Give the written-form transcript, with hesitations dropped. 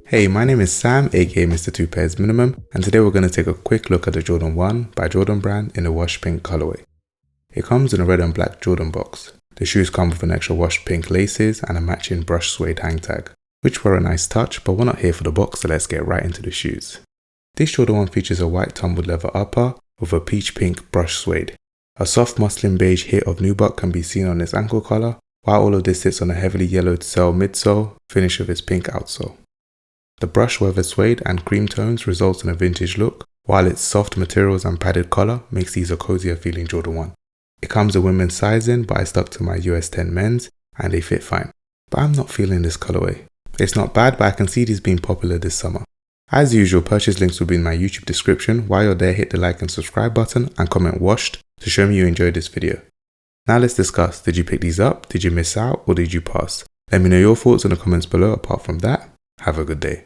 Hey, my name is Sam, aka Mr. Two Pairs Minimum, and today we're going to take a quick look at the Jordan 1 by Jordan Brand in a washed pink colorway. It comes in a red and black Jordan box. The shoes come with an extra washed pink laces and a matching brushed suede hang tag, which were a nice touch, but we're not here for the box, so let's get right into the shoes. This Jordan 1 features a white tumbled leather upper with a peach pink brushed suede. A soft muslin beige hit of nubuck can be seen on its ankle collar, while all of this sits on a heavily yellowed cell midsole, finished with its pink outsole. The brushed weathered suede and cream tones results in a vintage look, while its soft materials and padded collar makes these a cozier feeling Jordan 1. It comes in women's sizing, but I stuck to my US 10 men's and they fit fine. But I'm not feeling this colorway. It's not bad, but I can see these being popular this summer. As usual, purchase links will be in my YouTube description. While you're there, hit the like and subscribe button and comment washed to show me you enjoyed this video. Now let's discuss, did you pick these up, did you miss out, or did you pass? Let me know your thoughts in the comments below. Apart from that, have a good day.